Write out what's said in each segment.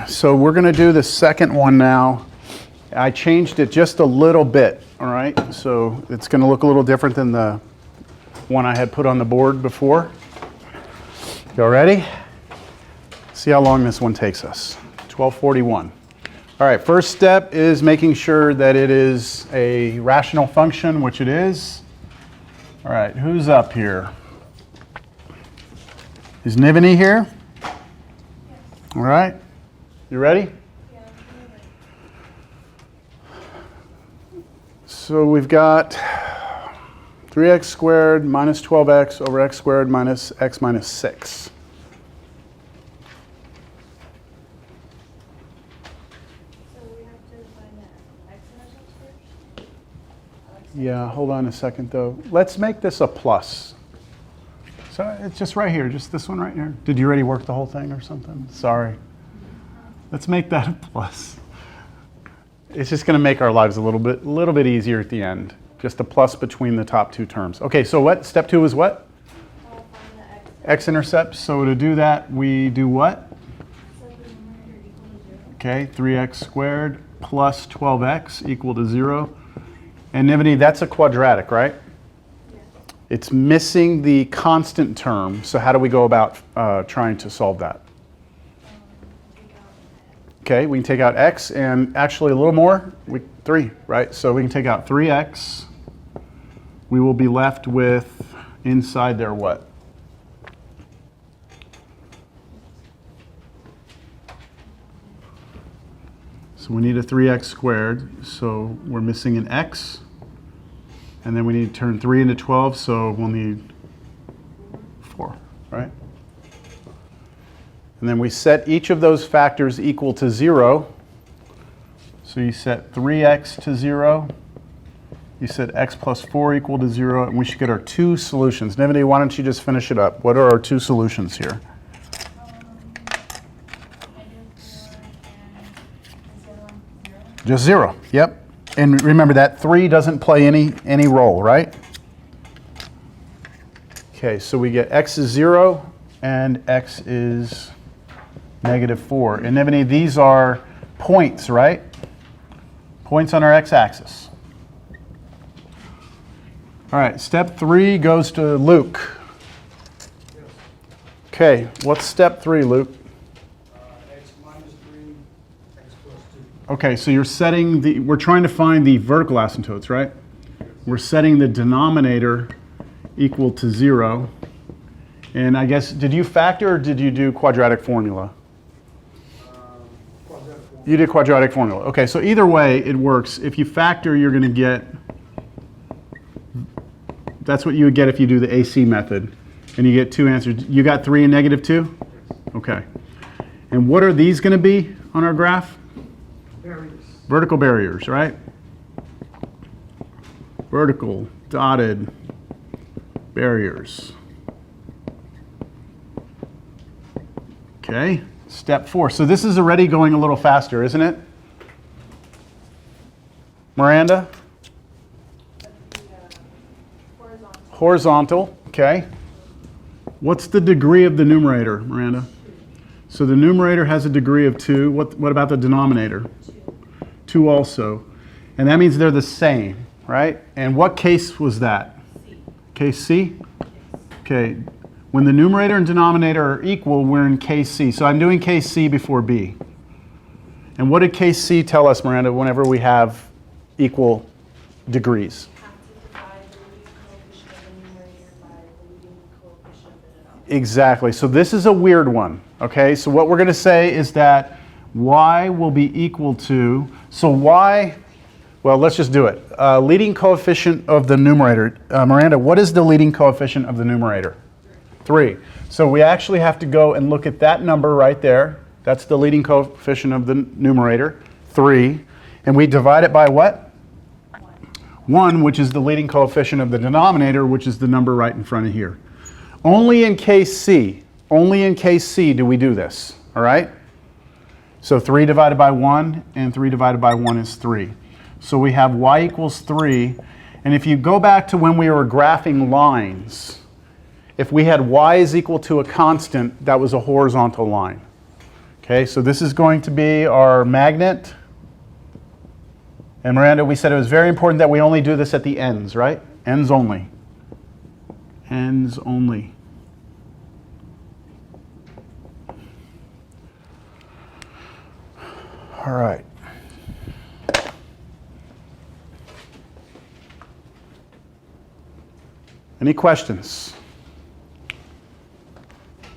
So we're going to do the second one now. I changed it just a little bit, all right? So it's going to look a little different than the one I had put on the board before. Y'all ready? See how long this one takes us. 1241. All right, first step is making sure that it is a rational function, which it is. All right, who's up here? Is Nivini here? All right, you ready? So we've got 3x squared minus 12x over x squared minus x minus 6. Yeah, hold on a second though. Let's make this a plus. So it's just right here, just this one right here. Did you already work the whole thing or something? Sorry. Let's make that a plus. It's just going to make our lives a little bit easier at the end. Just a plus between the top two terms. Okay, so what? Step 2 is what? X-intercept. So to do that, we do what? Okay, 3x squared plus 12x equal to 0. And Nivini, that's a quadratic, right? Yeah. It's missing the constant term. So how do we go about trying to solve that? Okay, we can take out x and actually a little more, 3, right? So we can take out 3x. We will be left with inside there what? So we need a 3x squared, so we're missing an x. And then we need to turn 3 into 12, so we'll need 4, right? And then we set each of those factors equal to 0. So you set 3x to 0. You set x plus 4 equal to 0, and we should get our two solutions. Nivini, why don't you just finish it up? What are our two solutions here? Just 0, yep. And remember that 3 doesn't play any role, right? Okay, so we get x is 0 and x is negative 4. And Nivini, these are points, right? Points on our x-axis. All right, step 3 goes to Luke. Okay, what's step 3, Luke? X minus 3, x plus 2. Okay, so you're setting we're trying to find the vertical asymptotes, right? We're setting the denominator equal to 0. And I guess, did you factor or did you do quadratic formula? Quadratic formula. You did quadratic formula. Okay, so either way it works. If you factor, you're going to get, that's what you would get if you do the AC method. And you get two answers. You got 3 and negative 2? Okay. And what are these going to be on our graph? Barriers. Vertical barriers, right? Vertical dotted barriers. Okay, step 4. So this is already going a little faster, isn't it? Miranda? Horizontal, okay. What's the degree of the numerator, Miranda? So the numerator has a degree of 2. What about the denominator? 2 also. And that means they're the same, right? And what case was that? Case C? Okay. When the numerator and denominator are equal, we're in case C. So I'm doing case C before B. And what did case C tell us, Miranda, whenever we have equal degrees? Exactly. So this is a weird one. Okay. So what we're going to say is that y will be equal to, so y, well, let's just do it. Leading coefficient of the numerator. Miranda, what is the leading coefficient of the numerator? 3. So we actually have to go and look at that number right there. That's the leading coefficient of the numerator, 3. And we divide it by what? 1, which is the leading coefficient of the denominator, which is the number right in front of here. Only in case C do we do this, all right? So 3 divided by 1 and 3 divided by 1 is 3. So we have y equals 3. And if you go back to when we were graphing lines, if we had y is equal to a constant, that was a horizontal line. Okay, so this is going to be our magnet. And Miranda, we said it was very important that we only do this at the ends, right? Ends only. Ends only. All right. Any questions?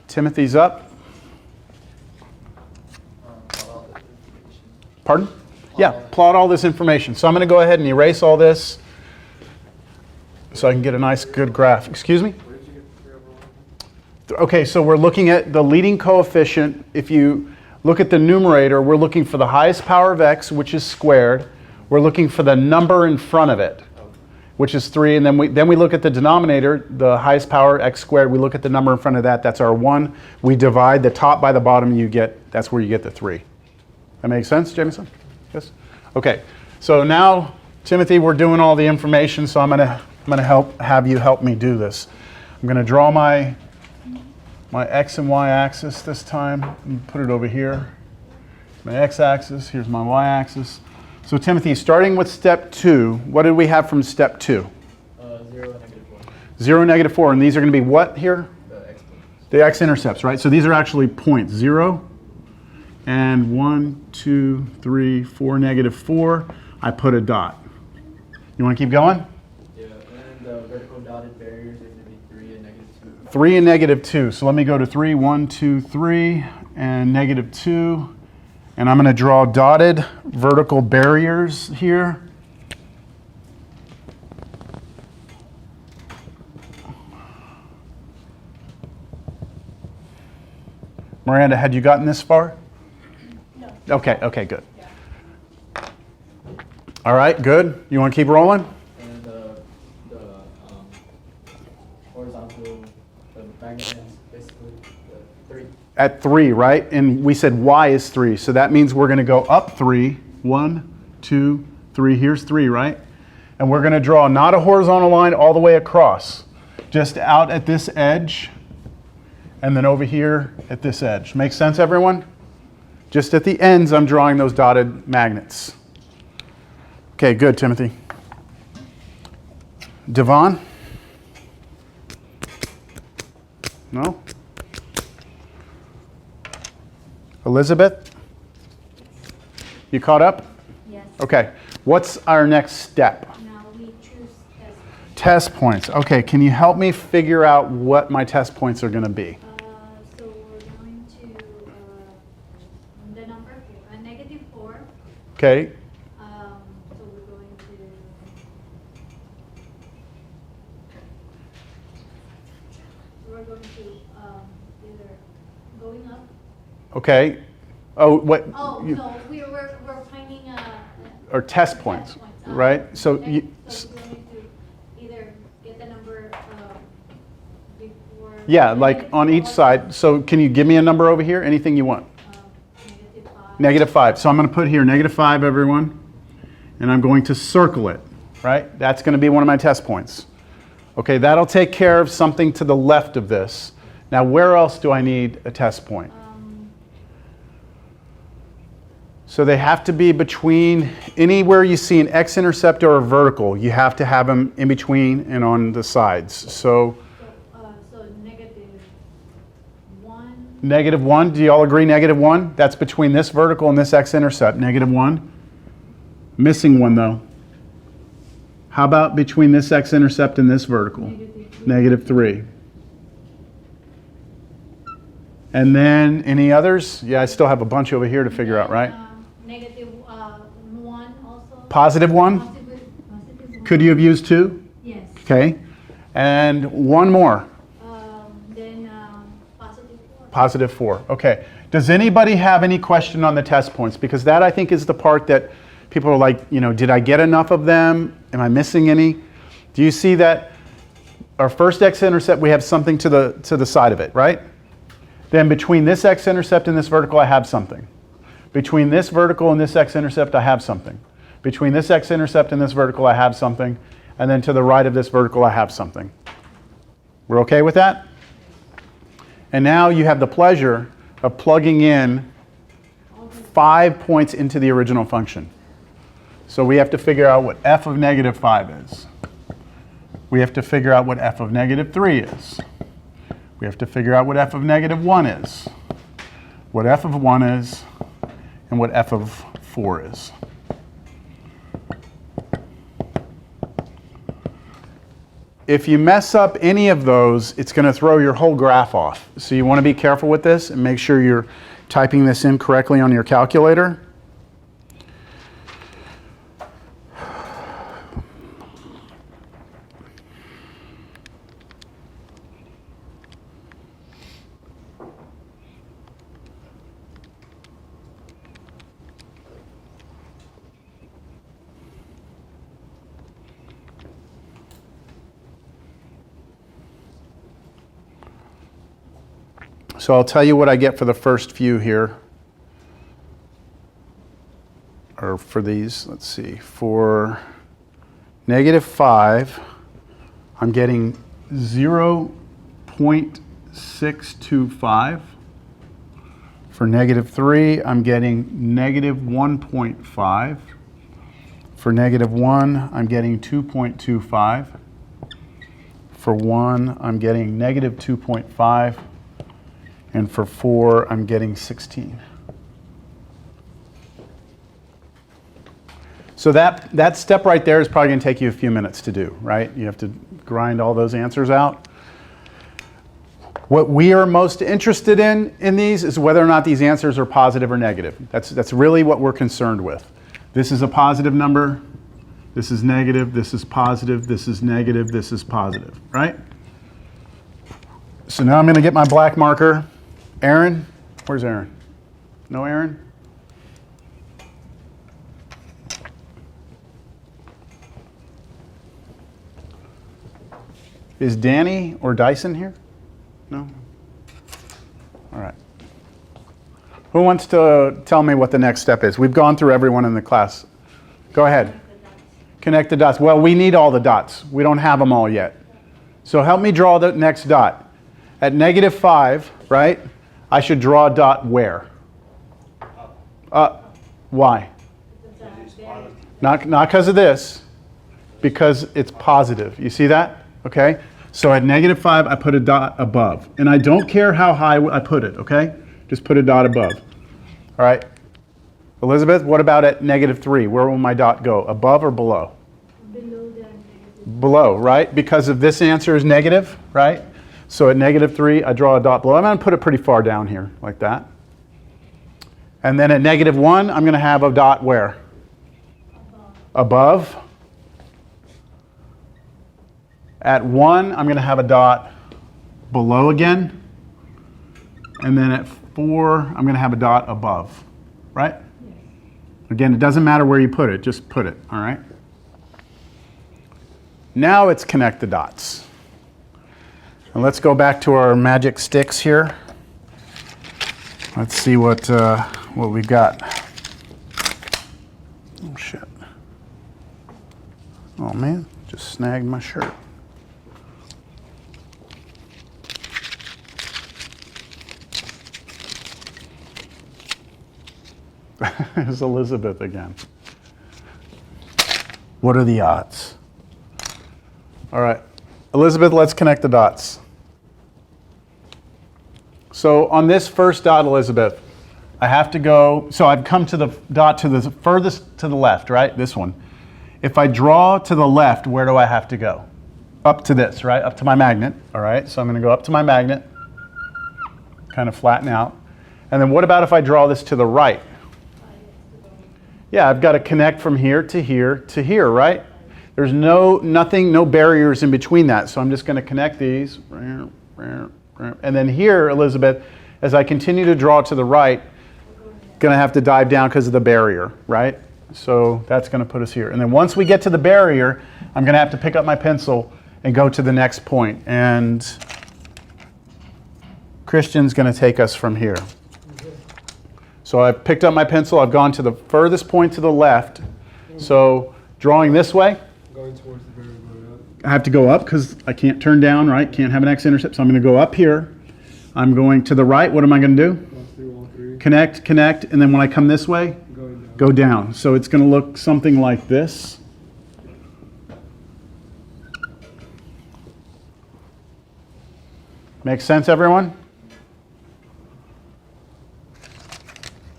Timothy's up. Pardon? Yeah, plot all this information. So I'm going to go ahead and erase all this so I can get a nice, good graph. Excuse me? Okay, so we're looking at the leading coefficient. If you look at the numerator, we're looking for the highest power of x, which is squared. We're looking for the number in front of it, which is 3. And then we look at the denominator, the highest power, x squared. We look at the number in front of that. That's our 1. We divide the top by the bottom. That's where you get the 3. That makes sense, Jameson? Yes? Okay. So now, Timothy, we're doing all the information, so I'm gonna have you help me do this. I'm gonna draw my x and y axis this time and put it over here. My x axis, here's my y axis. So Timothy, starting with step 2, what did we have from step 2? 0 and -4. 0, -4, and these are gonna be what here? The x-points. The x-intercepts, right? So these are actually points, 0, and 1, 2, 3, 4, -4. I put a dot. You want to keep going? Yeah, and the vertical dotted barriers are going to be 3 and -2. 3 and -2. So let me go to 3, 1, 2, 3, and -2. And I'm going to draw dotted vertical barriers here. Miranda, had you gotten this far? No. Okay, good. Yeah. All right, good. You want to keep rolling? And the horizontal, the magnet is basically the 3. At 3, right? And we said y is 3, so that means we're going to go up 3. 1, 2, 3. Here's 3, right? And we're going to draw not a horizontal line all the way across, just out at this edge, and then over here at this edge. Make sense, everyone? Just at the ends, I'm drawing those dotted magnets. Okay, good, Timothy. Devon? No? Elizabeth? You caught up? Yes. Okay. What's our next step? Now we choose Test points. Okay, can you help me figure out what my test points are going to be? So we're going to the number 4, -4. Okay. So we're going to either going up. Okay. Oh, what? Oh, you- no, we're finding or test points, right? So okay. you, So we're going to either get the number before. yeah, like on each side. So can you give me a number over here? Anything you want? -5. -5. So I'm going to put here -5, everyone, and I'm going to circle it, right? That's going to be one of my test points. Okay, that'll take care of something to the left of this. Now, where else do I need a test point? So they have to be between, anywhere you see an x-intercept or a vertical, you have to have them in between and on the sides. So So -1. -1, do you all agree -1? That's between this vertical and this x-intercept, -1. Missing one though. How about between this x-intercept and this vertical? -3. And then any others? Yeah, I still have a bunch over here to figure out, right? -1 also. +1? Positive Could you have used 2? Yes. Okay. And one more. Then +4. +4. Okay. Does anybody have any question on the test points? Because that, I think, is the part that people are like, did I get enough of them? Am I missing any? Do you see that our first x-intercept, we have something to the side of it, right? Then between this x-intercept and this vertical, I have something. Between this vertical and this x-intercept, I have something. Between this x-intercept and this vertical, I have something. And then to the right of this vertical, I have something. We're okay with that? And now you have the pleasure of plugging in 5 points into the original function. So we have to figure out what f of negative 5 is. We have to figure out what f of negative 3 is. We have to figure out what f of negative 1 is, what f of 1 is, and what f of 4 is. If you mess up any of those, it's going to throw your whole graph off. So you want to be careful with this and make sure you're typing this in correctly on your calculator. So I'll tell you what I get for the first few here. Or for these, let's see. For negative 5, I'm getting 0.625. For negative 3, I'm getting negative 1.5. For negative 1, I'm getting 2.25. For 1, I'm getting negative 2.5. And for 4, I'm getting 16. So that step right there is probably going to take you a few minutes to do, right? You have to grind all those answers out. What we are most interested in these is whether or not these answers are positive or negative. That's really what we're concerned with. This is a positive number. This is negative. This is positive. This is negative. This is positive, right? So now I'm going to get my black marker. Aaron? Where's Aaron? No Aaron? Is Danny or Dyson here? No? All right. Who wants to tell me what the next step is? We've gone through everyone in the class. Go ahead. Connect the dots. Well, we need all the dots. We don't have them all yet. So help me draw the next dot. At negative 5, right? I should draw a dot where? Why? Not because of this, because it's positive. You see that? Okay? So at negative 5, I put a dot above. And I don't care how high I put it, okay? Just put a dot above. All right? Elizabeth, what about at negative 3? Where will my dot go? Above or below? Below the negative. Below, right? Because if this answer is negative, right? So at negative 3, I draw a dot below. I'm going to put it pretty far down here, like that. And then at negative 1, I'm going to have a dot where? Above. At 1, I'm going to have a dot below again. And then at 4, I'm going to have a dot above, right? Yes. Again, it doesn't matter where you put it, just put it, all right? Now it's connect the dots. And let's go back to our magic sticks here. Let's see what we've got. Oh, shit. Oh, man, just snagged my shirt. There's Elizabeth again. What are the odds? All right, Elizabeth, let's connect the dots. So on this first dot, Elizabeth, I have to go, so I've come to the dot to the furthest to the left, right? This one. If I draw to the left, where do I have to go? Up to this, right? Up to my magnet, all right? So I'm going to go up to my magnet, kind of flatten out. And then what about if I draw this to the right? Yeah, I've got to connect from here to here to here, right? There's no barriers in between that. So I'm just going to connect these. And then here, Elizabeth, as I continue to draw to the right, going to have to dive down because of the barrier, right? So that's going to put us here. And then once we get to the barrier, I'm going to have to pick up my pencil and go to the next point. And Christian's going to take us from here. So I've picked up my pencil. I've gone to the furthest point to the left. So drawing this way, Going towards the barrier, going up. I have to go up because I can't turn down, right? Can't have an x-intercept. So I'm going to go up here. I'm going to the right. What am I going to do? Cross through all three. connect, connect, and then when I come this way, Going down. go down. So it's going to look something like this. Make sense, everyone?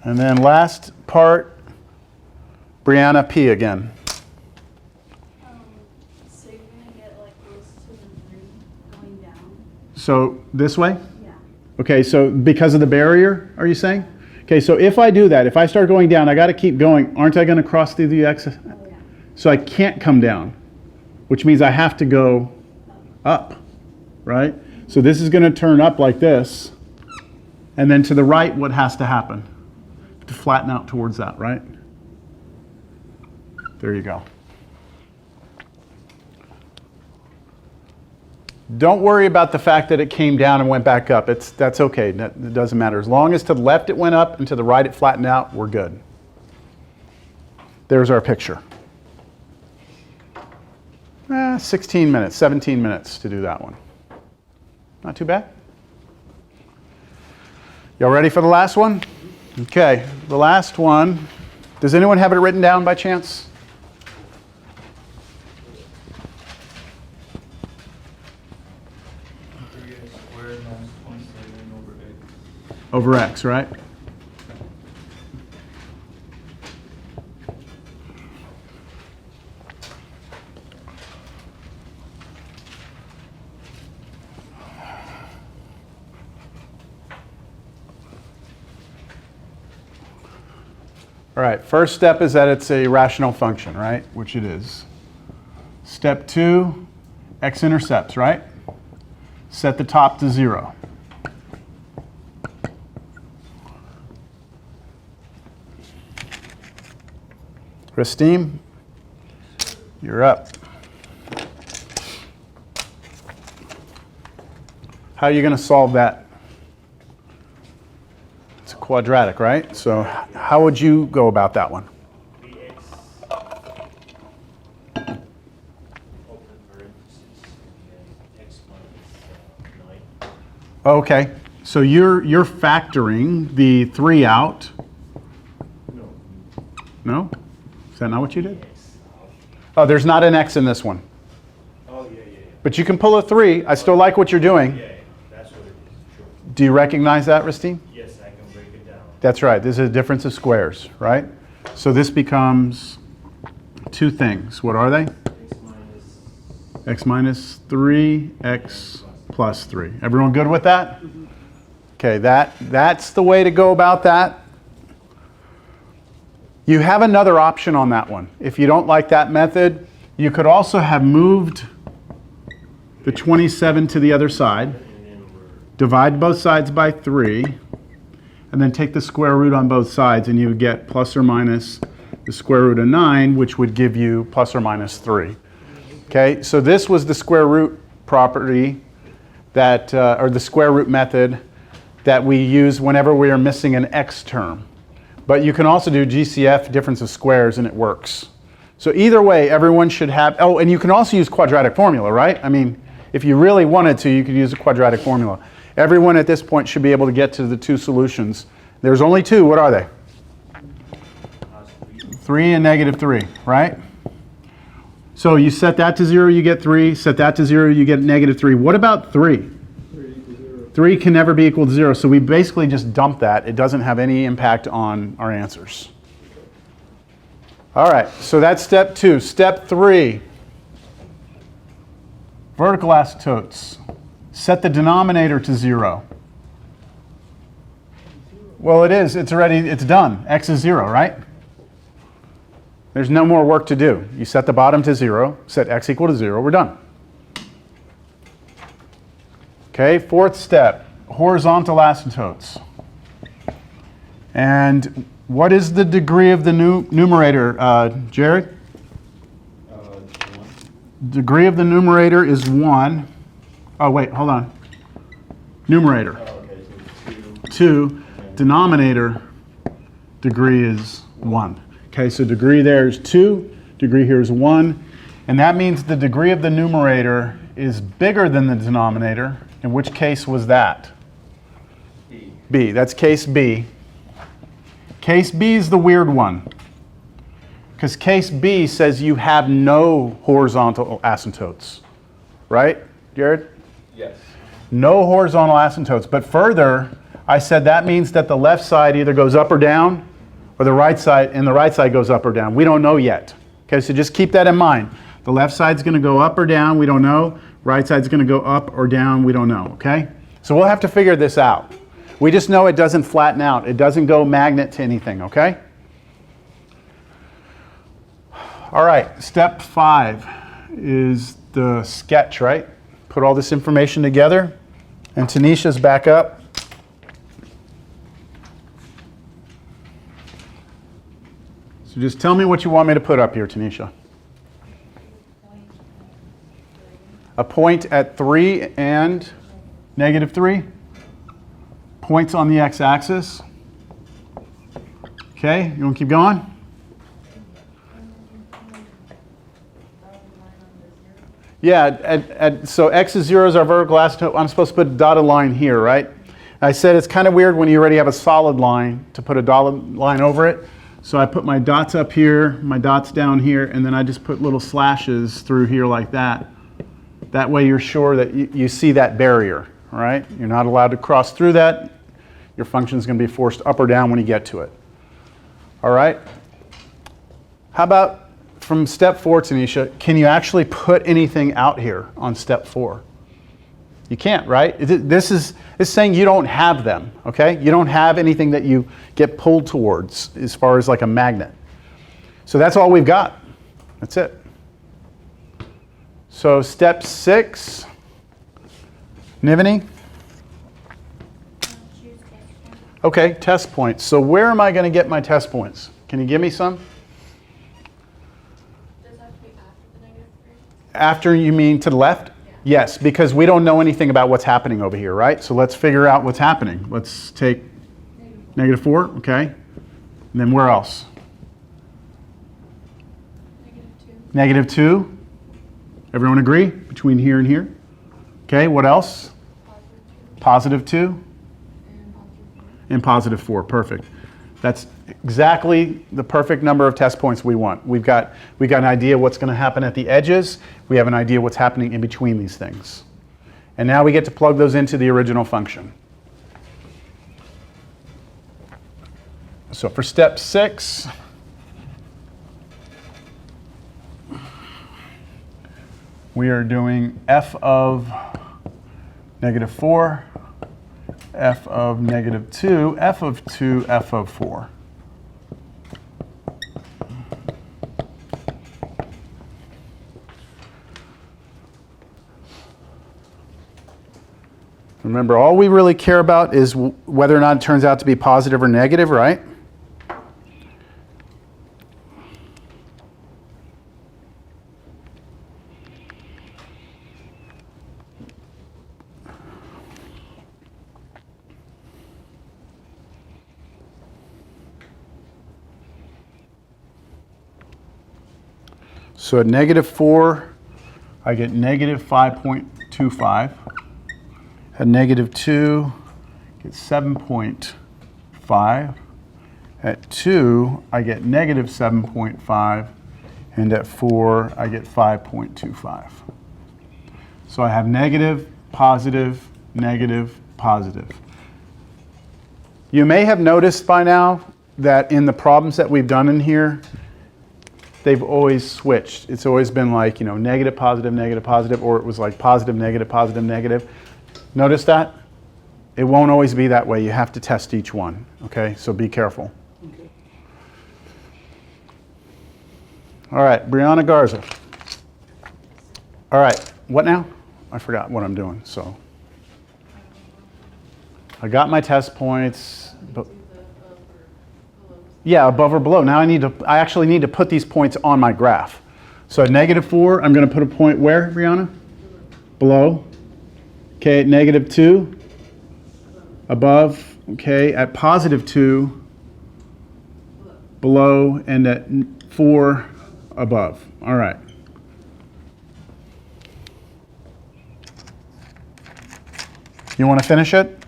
And then last part, Brianna P again. So you're gonna get like close to the 3 going down? So this way? Yeah. Okay, so because of the barrier, are you saying? Okay, so if I do that, if I start going down, I got to keep going. Aren't I going to cross through the X? Oh, yeah. So I can't come down, which means I have to go up, right? So this is going to turn up like this. And then to the right, what has to happen? To flatten out towards that, right? There you go. Don't worry about the fact that it came down and went back up. That's okay. It doesn't matter. As long as to the left it went up and to the right it flattened out, we're good. There's our picture. 16 minutes, 17 minutes to do that one. Not too bad. Y'all ready for the last one? Okay, the last one. Does anyone have it written down by chance? Squared minus 27 over x. Over x, right? All right, first step is that it's a rational function, right? Which it is. Step 2, x-intercepts, right? Set the top to 0. Christine, you're up. How are you going to solve that? It's a quadratic, right? So how would you go about that one? Okay, so you're factoring the 3 out. No? Is that not what you did? Oh, there's not an x in this one. Oh, yeah. But you can pull a 3. I still like what you're doing. Yeah, that's what it is. Sure. Do you recognize that, Ristine? Yes, I can break it down. That's right. This is a difference of squares, right? So this becomes 2 things. What are they? X minus 3, x plus 3. Everyone good with that? Okay, that's the way to go about that. You have another option on that one. If you don't like that method, you could also have moved the 27 to the other side, divide both sides by 3, and then take the square root on both sides, and you would get plus or minus the square root of 9, which would give you plus or minus 3. Okay, so this was the square root property that, or the square root method that we use whenever we are missing an x term. But you can also do GCF, difference of squares, and it works. So either way, everyone should have, oh, and you can also use quadratic formula, right? I mean, if you really wanted to, you could use a quadratic formula. Everyone at this point should be able to get to the 2 solutions. There's only 2, what are they? 3 and negative 3, right? So you set that to 0, you get 3. Set that to 0, you get negative 3. What about 3? 3 can never be equal to 0, so we basically just dump that. It doesn't have any impact on our answers. All right, so that's step 2. Step 3, vertical asymptotes. Set the denominator to 0. Well, it is. It's done. X is 0, right? There's no more work to do. You set the bottom to 0, set x equal to 0, we're done. Okay, 4th step, horizontal asymptotes. And what is the degree of the numerator, Jared? 1. Degree of the numerator is 1. Oh, wait, hold on. Numerator. Okay, so 2. Denominator degree is 1. Okay, so degree there is 2, degree here is 1. And that means the degree of the numerator is bigger than the denominator. In which case was that? B. B. That's case B. Case B is the weird one, because case B says you have no horizontal asymptotes, right, Jared? Yes. No horizontal asymptotes. But further, I said that means that the left side either goes up or down, or the right side goes up or down. We don't know yet. Okay, so just keep that in mind. The left side's going to go up or down, we don't know. Right side's going to go up or down, we don't know, okay? So we'll have to figure this out. We just know it doesn't flatten out. It doesn't go magnet to anything, okay? All right, step 5 is the sketch, right? Put all this information together. And Tanisha's back up. So just tell me what you want me to put up here, Tanisha. A point at 3 and -3. Points on the x-axis. Okay, you want to keep going? Yeah, so x is 0 is our vertical asymptote. I'm supposed to put a dotted line here, right? I said it's kind of weird when you already have a solid line to put a dotted line over it. So I put my dots up here, my dots down here, and then I just put little slashes through here like that. That way you're sure that you see that barrier, all right? You're not allowed to cross through that. Your function is going to be forced up or down when you get to it. All right? How about from step 4, Tanisha, can you actually put anything out here on step 4? You can't, right? This is saying you don't have them, okay? You don't have anything that you get pulled towards as far as like a magnet. So that's all we've got. That's it. So step 6, Nivini? Okay, test points. So where am I going to get my test points? Can you give me some? Does that have to be after the -3? After, you mean to the left? Yeah. Yes, because we don't know anything about what's happening over here, right? So let's figure out what's happening. Let's take -4, okay. And then where else? -2. -2. Everyone agree? Between here and here? Okay, what else? +2. And +4, perfect. That's exactly the perfect number of test points we want. We've got an idea what's going to happen at the edges. We have an idea what's happening in between these things. And now we get to plug those into the original function. So for step 6, we are doing f of -4, f of -2, f of 2, f of 4. Remember, all we really care about is whether or not it turns out to be positive or negative, right? So at -4, I get -5.25. At -2, get 7.5. At 2, I get -7.5. And at 4, I get 5.25. So I have negative, positive, negative, positive. You may have noticed by now that in the problems that we've done in here, they've always switched. It's always been like, you know, negative, positive, or it was like positive, negative. Notice that? It won't always be that way. You have to test each one, okay? So be careful. Okay. All right, Brianna Garza. All right, what now? I forgot what I'm doing, so. I got my test points. But yeah, above or below. Now I actually need to put these points on my graph. So at -4, I'm going to put a point where, Brianna? Below. Okay, at -2, above. Okay, at +2, below, and at 4, above. All right. You want to finish it?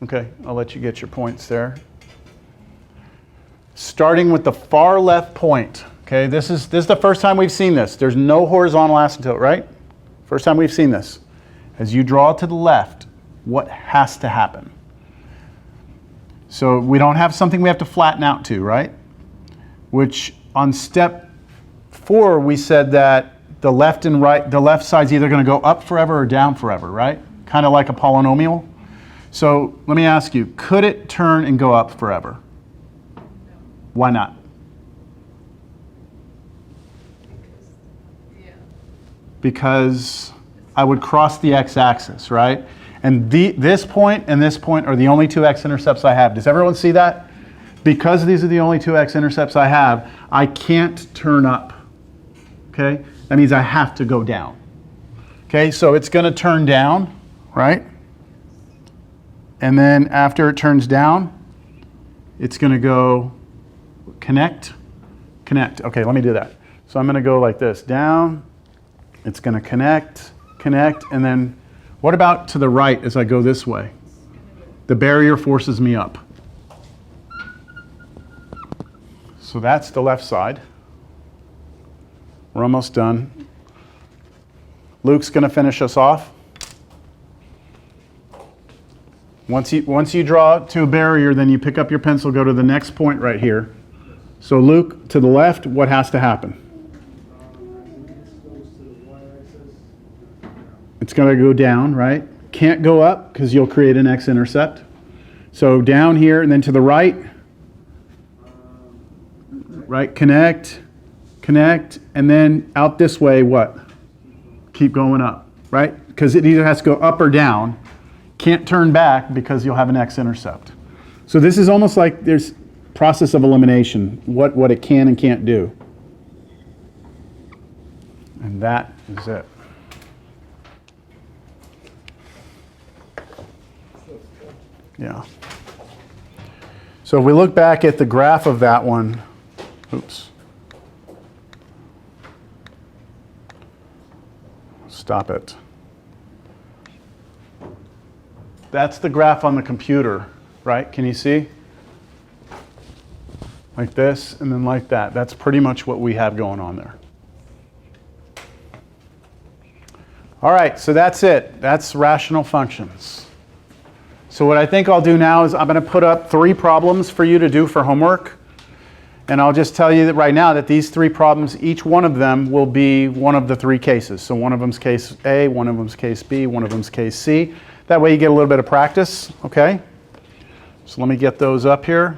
Okay, I'll let you get your points there. starting with the far left point. Okay, this is the first time we've seen this. There's no horizontal asymptote, right? First time we've seen this. As you draw to the left, what has to happen? So we don't have something we have to flatten out to, right? Which on step 4 we said that the left and right, the left side's either going to go up forever or down forever, right? Kind of like a polynomial. So let me ask you, could it turn and go up forever? Why not? Because I would cross the x-axis, right? And this point and this point are the only two x-intercepts I have. Does everyone see that? Because these are the only two x-intercepts I have, I can't turn up. Okay? That means I have to go down. Okay, so it's going to turn down, right? And then after it turns down, it's going to go connect, connect. Okay, let me do that. So I'm going to go like this, down. It's going to connect, connect, and then what about to the right as I go this way? The barrier forces me up. So that's the left side. We're almost done. Luke's going to finish us off. Once you draw to a barrier, then you pick up your pencil, go to the next point right here. So Luke, to the left, what has to happen? It's going to go down, right? Can't go up because you'll create an x-intercept. So down here and then to the right. Right, connect, connect, and then out this way, what? Keep going up, right? Because it either has to go up or down. Can't turn back because you'll have an x-intercept. So this is almost like there's process of elimination, what it can and can't do. And that is it. Yeah. So if we look back at the graph of that one, oops. Stop it. That's the graph on the computer, right? Can you see? Like this and then like that. That's pretty much what we have going on there. All right, so that's it. That's rational functions. So what I think I'll do now is I'm going to put up 3 problems for you to do for homework. And I'll just tell you that right now that these 3 problems, each one of them will be one of the 3 cases. So one of them's case A, one of them's case B, one of them's case C. That way you get a little bit of practice, okay? So let me get those up here.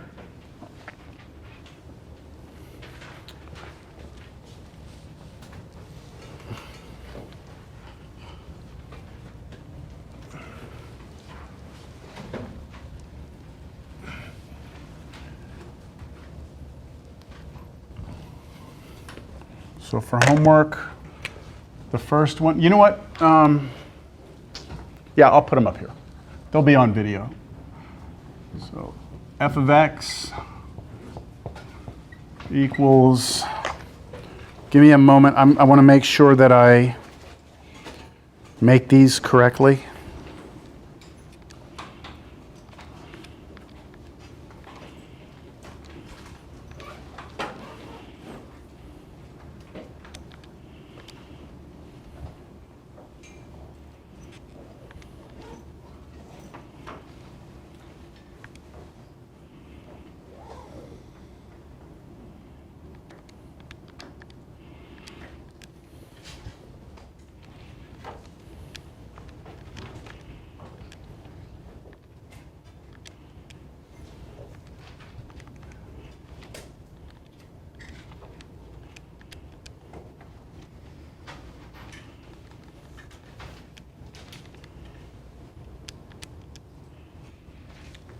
So for homework, the first one, you know what? Yeah, I'll put them up here. They'll be on video. So f of x equals, give me a moment. I want to make sure that I make these correctly.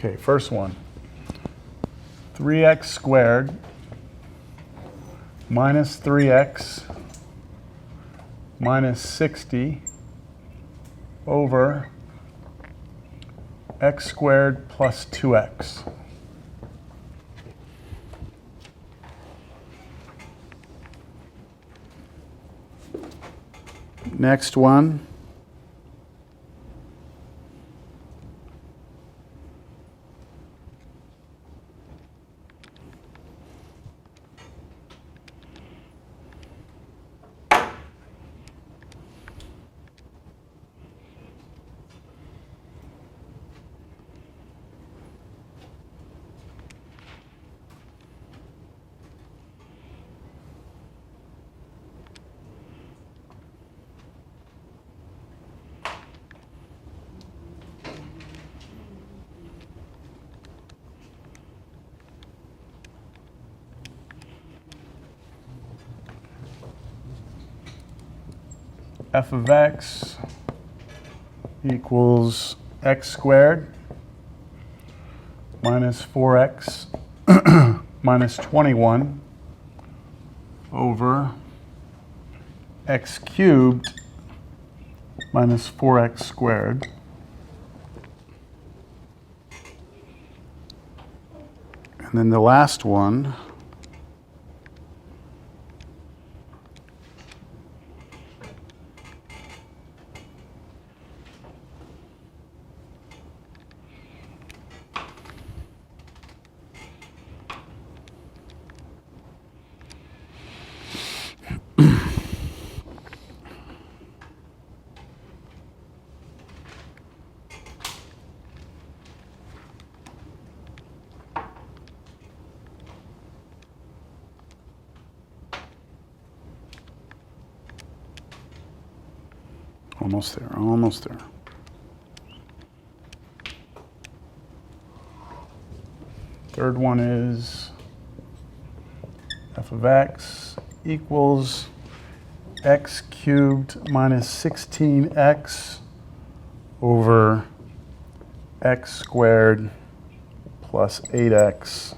Okay, first one. 3x squared minus 3x minus 60 over x squared plus 2x. Next one. f of x equals x squared minus 4x minus 21 over x cubed minus 4x squared and then the last one almost there, almost there. Third one is f of x equals x cubed minus 16x over x squared plus 8x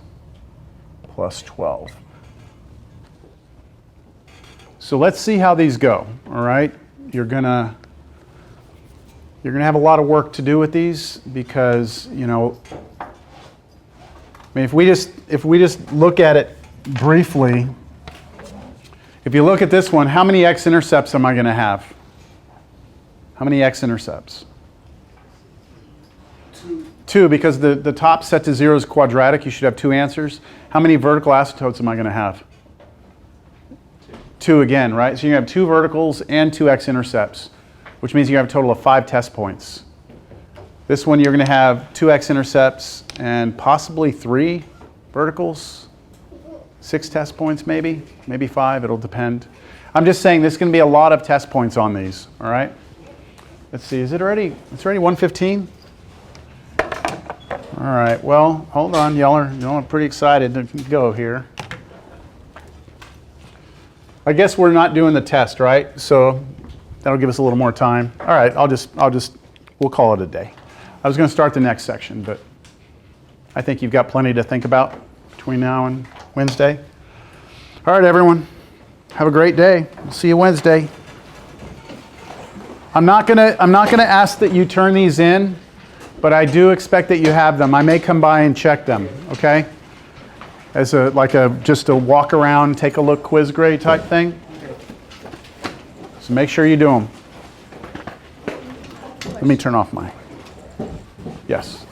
plus 12. So let's see how these go, all right? You're gonna have a lot of work to do with these because, you know, I mean, if we just look at it briefly, if you look at this one, how many x-intercepts am I going to have? How many x-intercepts? 2, because the top set to 0 is quadratic. You should have 2 answers. How many vertical asymptotes am I going to have? 2 again, right? So you have 2 verticals and 2 x-intercepts, which means you have a total of 5 test points. This one you're going to have 2 x-intercepts and possibly 3 verticals, 6 test points maybe 5, it'll depend. I'm just saying there's going to be a lot of test points on these, all right? Let's see, it's already 1:15? All right, well, hold on, y'all are pretty excited to go here. I guess we're not doing the test, right? So that'll give us a little more time. All right, we'll call it a day. I was going to start the next section, but I think you've got plenty to think about between now and Wednesday. All right, everyone, have a great day. We'll see you Wednesday. I'm not gonna ask that you turn these in, but I do expect that you have them. I may come by and check them, okay? As just a walk around, take a look quiz grade type thing. So make sure you do them. Let me turn off my, yes.